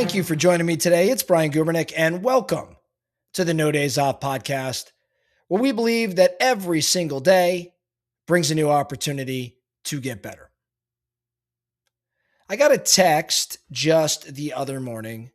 Thank you for joining me today. It's Brian Gubernick, and welcome to the No Days Off podcast, where we believe that every single day brings a new opportunity to get better. I got a text just the other morning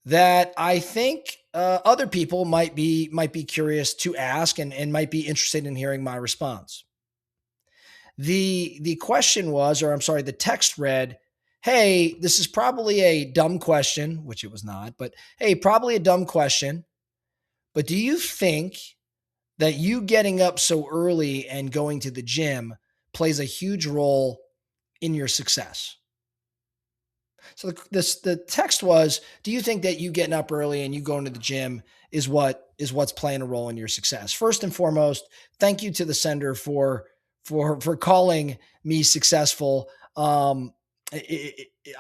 that I think other people might be curious to ask and might be interested in hearing my response. The question was, or I'm sorry, the text read, "Hey, this is probably a dumb question," which it was not, but hey, probably a dumb question. But do you think that you getting up so early and going to the gym plays a huge role in your success? So the text was, do you think that you getting up early and you going to the gym is what's playing a role in your success? First and foremost, thank you to the sender for calling me successful.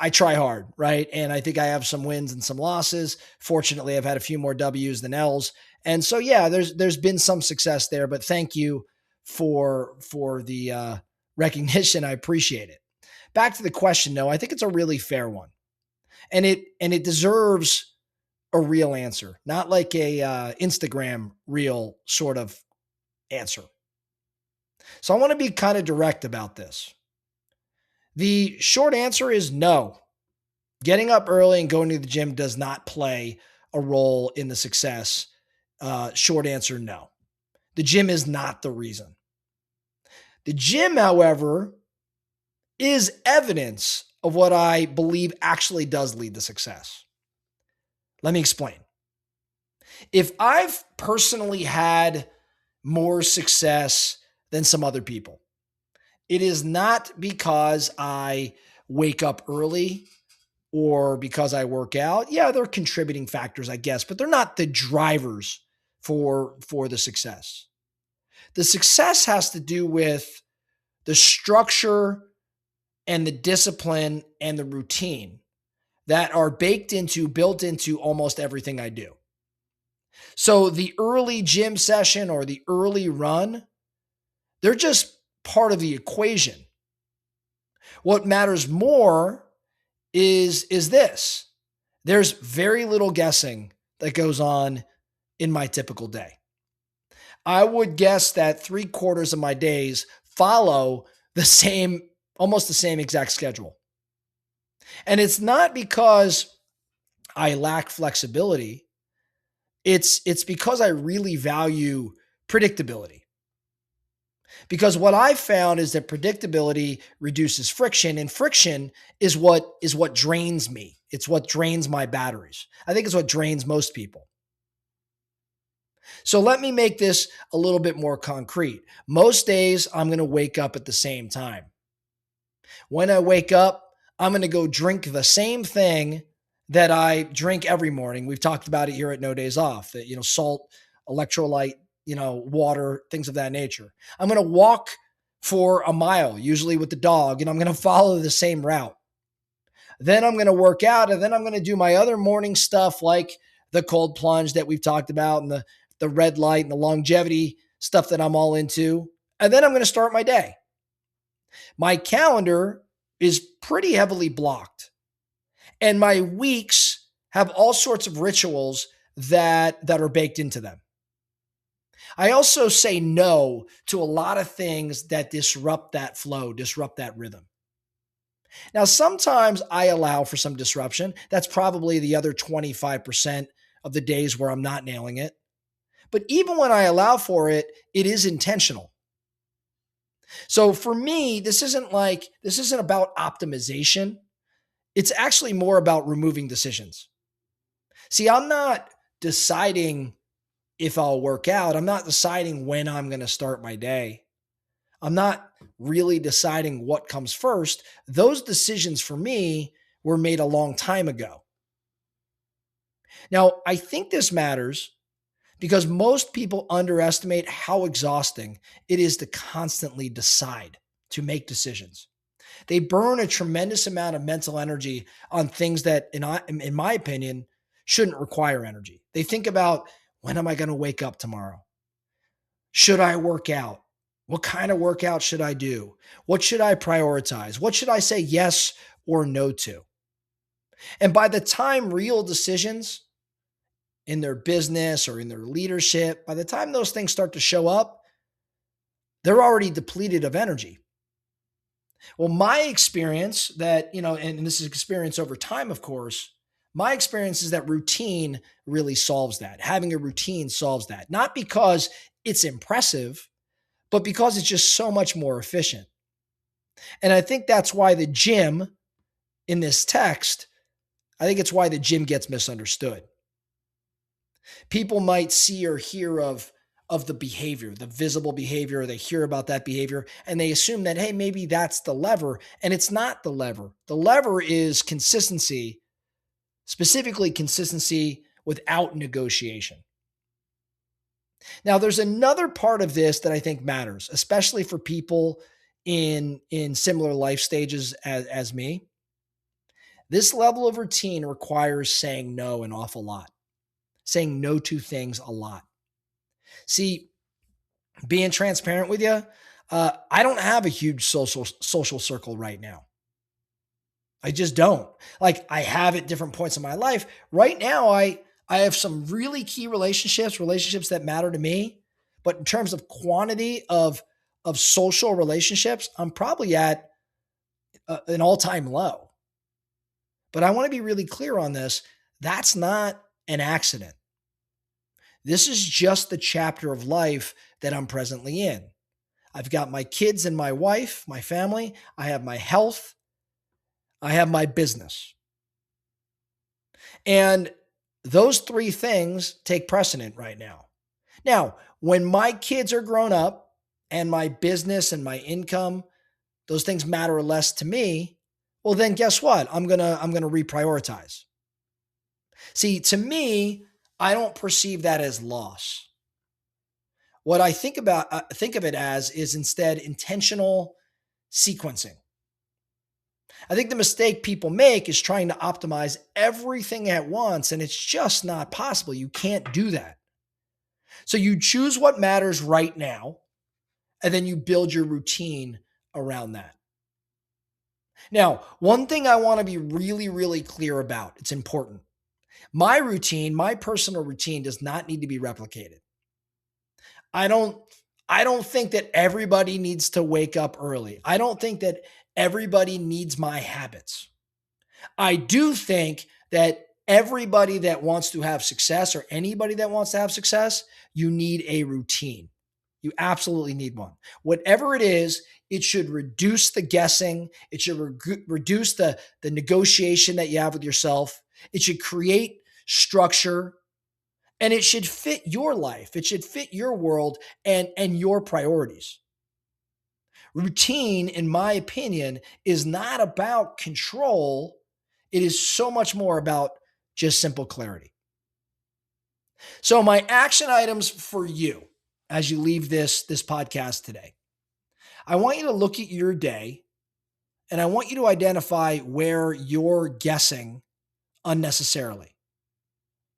I try hard, right? And I think I have some wins and some losses. Fortunately, I've had a few more W's than L's. And so yeah, there's been some success there, but thank you for the recognition. I appreciate it. Back to the question, though, I think it's a really fair one, and it deserves a real answer, not like a Instagram reel sort of answer. So I want to be kind of direct about this. The short answer is no. Getting up early and going to the gym does not play a role in the success. Short answer, no. The gym is not the reason. The gym, however, is evidence of what I believe actually does lead to success. Let me explain. If I've personally had more success than some other people, it is not because I wake up early or because I work out. Yeah, they're contributing factors, I guess, but they're not the drivers for the success. The success has to do with the structure and the discipline and the routine that are built into almost everything I do. So the early gym session or the early run, they're just part of the equation. What matters more is this. There's very little guessing that goes on in my typical day. I would guess that 3/4 of my days follow almost the same exact schedule. And it's not because I lack flexibility. It's because I really value predictability. Because what I've found is that predictability reduces friction, and friction is what drains me. It's what drains my batteries. I think it's what drains most people. So let me make this a little bit more concrete. Most days I'm going to wake up at the same time. When I wake up, I'm going to go drink the same thing that I drink every morning. We've talked about it here at No Days Off, that, salt, electrolyte, water, things of that nature. I'm going to walk for a mile, usually with the dog, and I'm going to follow the same route. Then I'm going to work out, and then I'm going to do my other morning stuff like the cold plunge that we've talked about and the red light and the longevity stuff that I'm all into. And then I'm going to start my day. My calendar is pretty heavily blocked, and my weeks have all sorts of rituals that are baked into them. I also say no to a lot of things that disrupt that flow, disrupt that rhythm. Now, sometimes I allow for some disruption. That's probably the other 25% of the days where I'm not nailing it. But even when I allow for it, it is intentional. So for me, this isn't about optimization. It's actually more about removing decisions. See, I'm not deciding if I'll work out. I'm not deciding when I'm going to start my day. I'm not really deciding what comes first. Those decisions for me were made a long time ago. Now, I think this matters because most people underestimate how exhausting it is to constantly decide, to make decisions. They burn a tremendous amount of mental energy on things that, in my opinion, shouldn't require energy. They think about, when am I going to wake up tomorrow? Should I work out? What kind of workout should I do? What should I prioritize? What should I say yes or no to? And by the time real decisions in their business or in their leadership, by the time those things start to show up, they're already depleted of energy. Well, my experience that, and this is experience over time, of course, my experience is that routine really solves that. Having a routine solves that, not because it's impressive, but because it's just so much more efficient. And I think that's why the gym in this text, I think it's why the gym gets misunderstood. People might see or hear of the behavior, the visible behavior, they hear about that behavior and they assume that, hey, maybe that's the lever. And it's not the lever. The lever is consistency, specifically consistency without negotiation. Now, there's another part of this that I think matters, especially for people in similar life stages as me. This level of routine requires saying no an awful lot, saying no to things a lot. See, being transparent with you, I don't have a huge social circle right now. I just don't. Like I have at different points in my life. Right now, I have some really key relationships that matter to me. But in terms of quantity of social relationships, I'm probably at an all-time low. But I want to be really clear on this. That's not an accident. This is just the chapter of life that I'm presently in. I've got my kids and my wife, my family. I have my health. I have my business. And those three things take precedent right now. Now, when my kids are grown up and my business and my income, those things matter less to me, well then guess what? I'm going to reprioritize. See, to me, I don't perceive that as loss. What I think of it as is instead intentional sequencing. I think the mistake people make is trying to optimize everything at once, and it's just not possible. You can't do that. So you choose what matters right now, and then you build your routine around that. Now, one thing I want to be really, really clear about, it's important. My routine, my personal routine does not need to be replicated. I don't I don't think that everybody needs to wake up early. I don't think that everybody needs my habits. I do think that everybody that wants to have success or anybody that wants to have success, you need a routine. You absolutely need one. Whatever it is, it should reduce the guessing. It should reduce the negotiation that you have with yourself. It should create structure and it should fit your life. It should fit your world and your priorities. Routine, in my opinion, is not about control. It is so much more about just simple clarity. So, my action items for you as you leave this podcast today, I want you to look at your day and I want you to identify where you're guessing unnecessarily.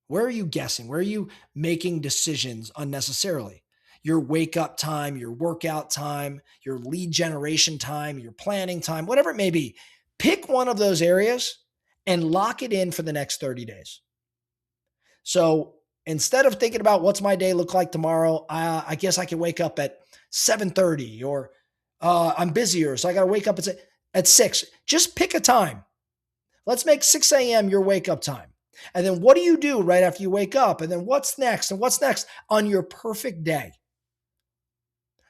Where are you guessing? Where are you making decisions unnecessarily? Your wake up time, your workout time, your lead generation time, your planning time, whatever it may be. Pick one of those areas and lock it in for the next 30 days. So instead of thinking about what's my day look like tomorrow, I guess I can wake up at 7:30 or I'm busier, so I got to wake up at 6. Just pick a time. Let's make 6 a.m. your wake up time. And then what do you do right after you wake up? And then what's next? And what's next on your perfect day?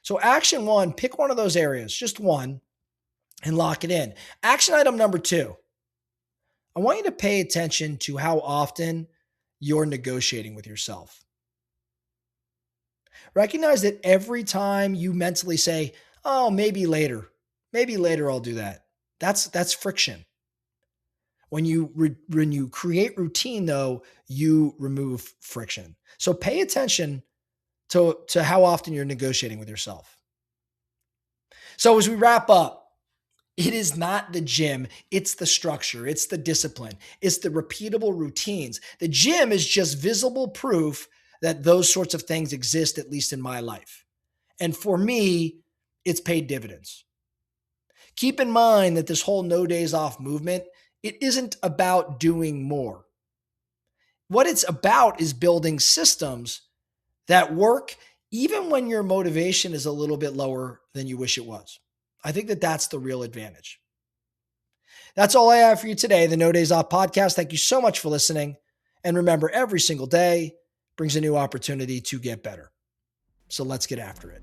So action one, pick one of those areas, just one, and lock it in. Action item number 2, I want you to pay attention to how often you're negotiating with yourself. Recognize that every time you mentally say, oh, maybe later I'll do that. That's friction. When you create routine, though, you remove friction. So pay attention to how often you're negotiating with yourself. So as we wrap up, it is not the gym, it's the structure, it's the discipline, it's the repeatable routines. The gym is just visible proof that those sorts of things exist, at least in my life. And for me, it's paid dividends. Keep in mind that this whole no days off movement It isn't about doing more. What it's about is building systems that work even when your motivation is a little bit lower than you wish it was. I think that that's the real advantage. That's all I have for you today, the No Days Off podcast. Thank you so much for listening. And remember, every single day brings a new opportunity to get better. So let's get after it.